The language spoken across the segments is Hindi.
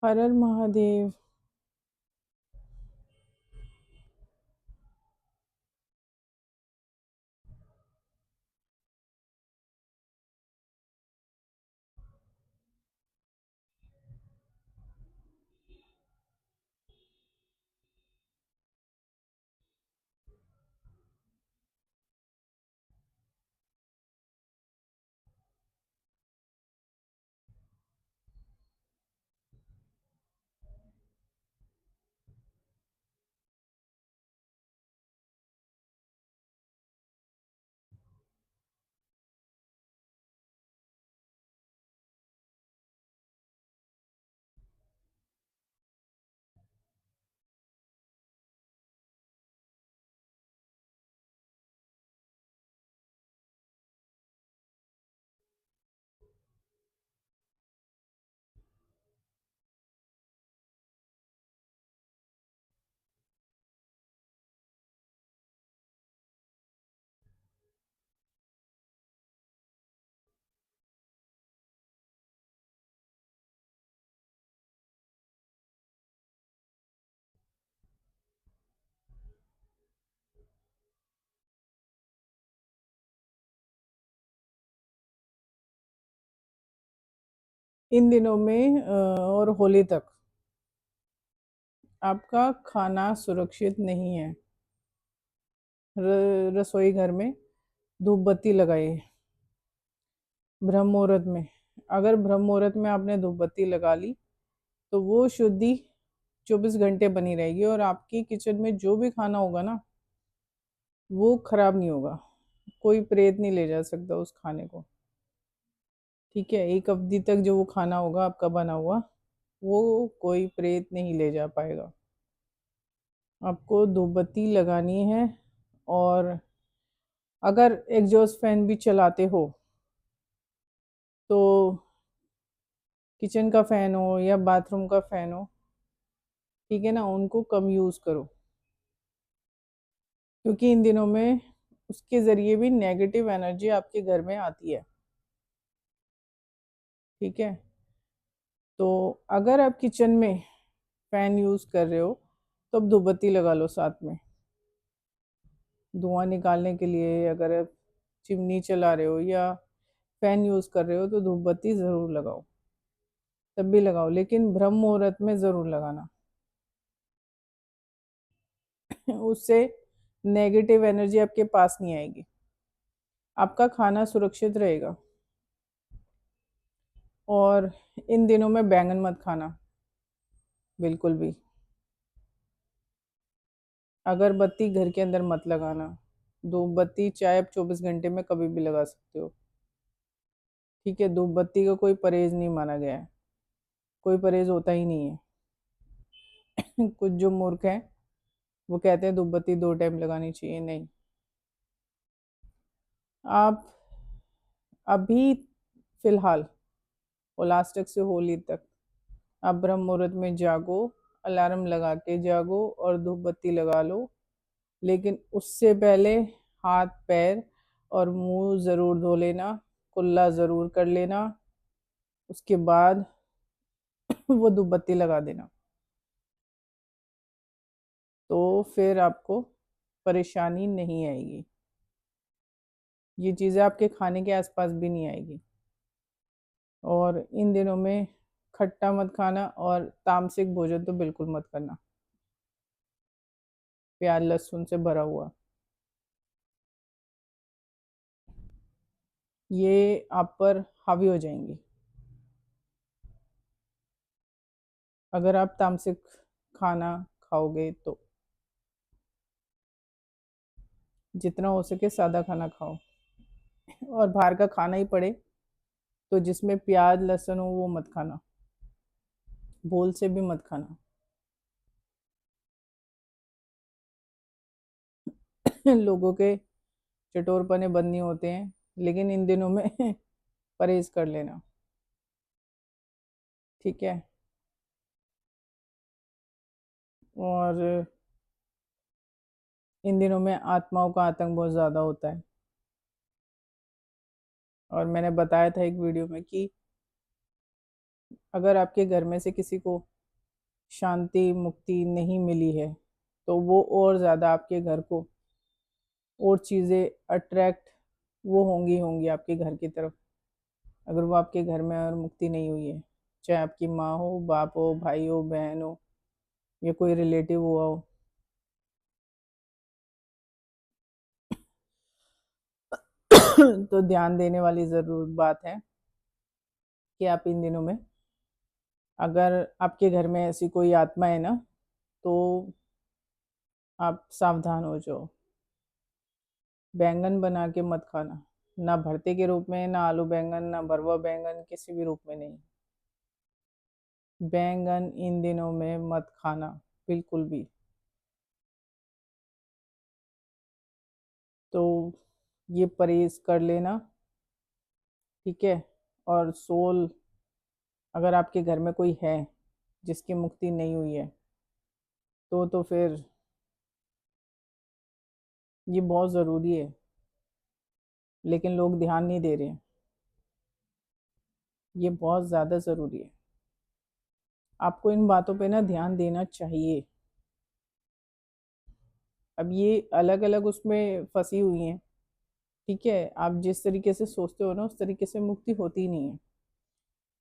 हर हर महादेव। इन दिनों में और होली तक आपका खाना सुरक्षित नहीं है। रसोई घर में धूप बत्ती लगाइए ब्रह्म मुहूर्त में। अगर ब्रह्म मुहूर्त में आपने धूप बत्ती लगा ली तो वो शुद्धि 24 घंटे बनी रहेगी और आपकी किचन में जो भी खाना होगा ना वो खराब नहीं होगा। कोई प्रेत नहीं ले जा सकता उस खाने को। ठीक है, एक अवधि तक जो वो खाना होगा आपका बना हुआ वो कोई प्रेत नहीं ले जा पाएगा। आपको धूप बत्ती लगानी है। और अगर एग्जॉस्ट फैन भी चलाते हो तो किचन का फैन हो या बाथरूम का फैन हो, ठीक है ना, उनको कम यूज़ करो, क्योंकि इन दिनों में उसके ज़रिए भी नेगेटिव एनर्जी आपके घर में आती है। ठीक है, तो अगर आप किचन में फैन यूज़ कर रहे हो तो अब धूप बत्ती लगा लो साथ में धुआं निकालने के लिए। अगर आप चिमनी चला रहे हो या फैन यूज़ कर रहे हो तो धूप बत्ती ज़रूर लगाओ। तब भी लगाओ, लेकिन ब्रह्म मुहूर्त में ज़रूर लगाना। उससे नेगेटिव एनर्जी आपके पास नहीं आएगी, आपका खाना सुरक्षित रहेगा। और इन दिनों में बैंगन मत खाना बिल्कुल भी। अगरबत्ती घर के अंदर मत लगाना। धूप बत्ती चाहे आप 24 घंटे में कभी भी लगा सकते हो। ठीक है, धूप बत्ती का कोई परहेज नहीं माना गया है, कोई परहेज होता ही नहीं है। कुछ जो मूर्ख हैं वो कहते हैं धूप बत्ती 2 टाइम लगानी चाहिए। नहीं, आप अभी फिलहाल और लास्ट तक से होली तक आप ब्रह्म मुहूर्त में जागो, अलार्म लगा के जागो और धूप बत्ती लगा लो। लेकिन उससे पहले हाथ पैर और मुंह ज़रूर धो लेना, कुल्ला ज़रूर कर लेना। उसके बाद वो धूप बत्ती लगा देना, तो फिर आपको परेशानी नहीं आएगी। ये चीज़ें आपके खाने के आसपास भी नहीं आएगी। और इन दिनों में खट्टा मत खाना और तामसिक भोजन तो बिल्कुल मत करना, प्याज लहसुन से भरा हुआ। ये आप पर हावी हो जाएंगी अगर आप तामसिक खाना खाओगे तो। जितना हो सके सादा खाना खाओ, और बाहर का खाना ही पड़े तो जिसमें प्याज लहसुन हो वो मत खाना, भूल से भी मत खाना। लोगों के चटोरपने बंद नहीं होते हैं, लेकिन इन दिनों में परहेज कर लेना। ठीक है, और इन दिनों में आत्माओं का आतंक बहुत ज़्यादा होता है। और मैंने बताया था एक वीडियो में कि अगर आपके घर में से किसी को शांति मुक्ति नहीं मिली है तो वो और ज़्यादा आपके घर को और चीज़ें अट्रैक्ट वो होंगी होंगी आपके घर की तरफ, अगर वो आपके घर में और मुक्ति नहीं हुई है, चाहे आपकी माँ हो, बाप हो, भाई हो, बहन हो, या कोई रिलेटिव हुआ हो। तो ध्यान देने वाली ज़रूर बात है कि आप इन दिनों में, अगर आपके घर में ऐसी कोई आत्मा है ना, तो आप सावधान हो जाओ। बैंगन बना के मत खाना, ना भरते के रूप में, ना आलू बैंगन, ना भरवा बैंगन, किसी भी रूप में नहीं। बैंगन इन दिनों में मत खाना बिल्कुल भी। तो ये परहेज कर लेना, ठीक है। और सोल, अगर आपके घर में कोई है जिसकी मुक्ति नहीं हुई है, तो फिर ये बहुत ज़रूरी है, लेकिन लोग ध्यान नहीं दे रहे हैं। ये बहुत ज़्यादा ज़रूरी है, आपको इन बातों पे ना ध्यान देना चाहिए। अब ये अलग अलग उसमें फंसी हुई हैं, ठीक है। आप जिस तरीके से सोचते हो ना, उस तरीके से मुक्ति होती ही नहीं है।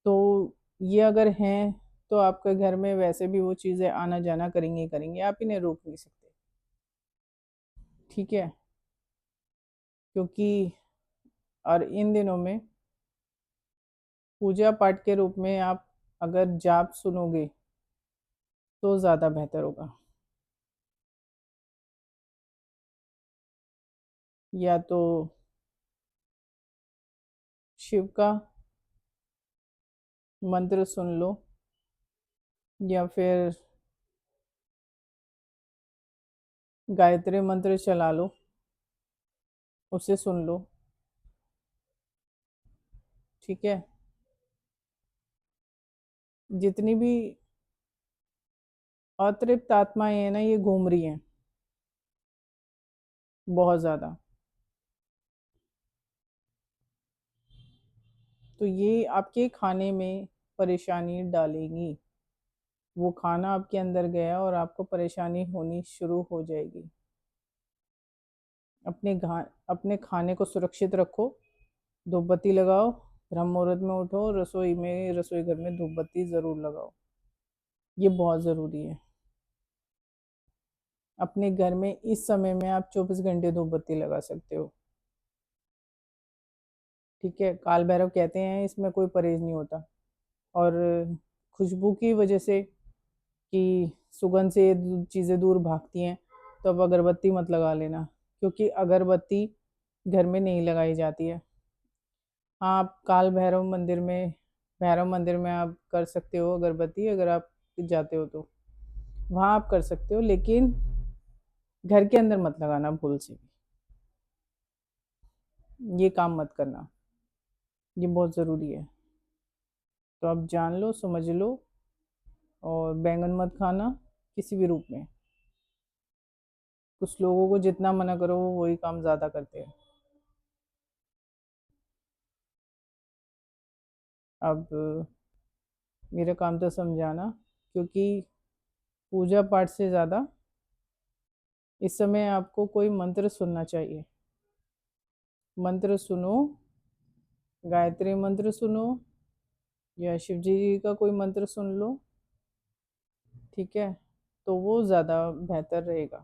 तो ये अगर हैं, तो आपके घर में वैसे भी वो चीज़ें आना जाना करेंगी करेंगी, आप इन्हें रोक नहीं सकते, ठीक है। क्योंकि और इन दिनों में पूजा पाठ के रूप में आप अगर जाप सुनोगे तो ज़्यादा बेहतर होगा। या तो शिव का मंत्र सुन लो, या फिर गायत्री मंत्र चला लो, उसे सुन लो, ठीक है। जितनी भी अतृप्त आत्माएं हैं ना, ये घूम रही हैं बहुत ज़्यादा। तो ये आपके खाने में परेशानी डालेंगी। वो खाना आपके अंदर गया और आपको परेशानी होनी शुरू हो जाएगी। अपने खाने को सुरक्षित रखो, धूप बत्ती लगाओ, ब्रह्म मुहूर्त में उठो, रसोई घर में धूप बत्ती ज़रूर लगाओ, ये बहुत ज़रूरी है। अपने घर में इस समय में आप 24 घंटे धूप बत्ती लगा सकते हो, ठीक है। काल भैरव कहते हैं इसमें कोई परहेज नहीं होता। और खुशबू की वजह से, कि सुगंध से ये चीज़ें दूर भागती हैं, तो अब अगरबत्ती मत लगा लेना, क्योंकि अगरबत्ती घर में नहीं लगाई जाती है। हाँ, आप काल भैरव मंदिर में आप कर सकते हो अगरबत्ती, अगर आप जाते हो तो वहाँ आप कर सकते हो, लेकिन घर के अंदर मत लगाना भूल से भी, ये काम मत करना, ये बहुत ज़रूरी है। तो आप जान लो, समझ लो, और बैंगन मत खाना किसी भी रूप में। कुछ लोगों को जितना मना करो वो वही काम ज़्यादा करते हैं। अब मेरा काम तो समझाना, क्योंकि पूजा पाठ से ज़्यादा इस समय आपको कोई मंत्र सुनना चाहिए। मंत्र सुनो, गायत्री मंत्र सुनो, या शिव जी का कोई मंत्र सुन लो, ठीक है। तो वो ज़्यादा बेहतर रहेगा।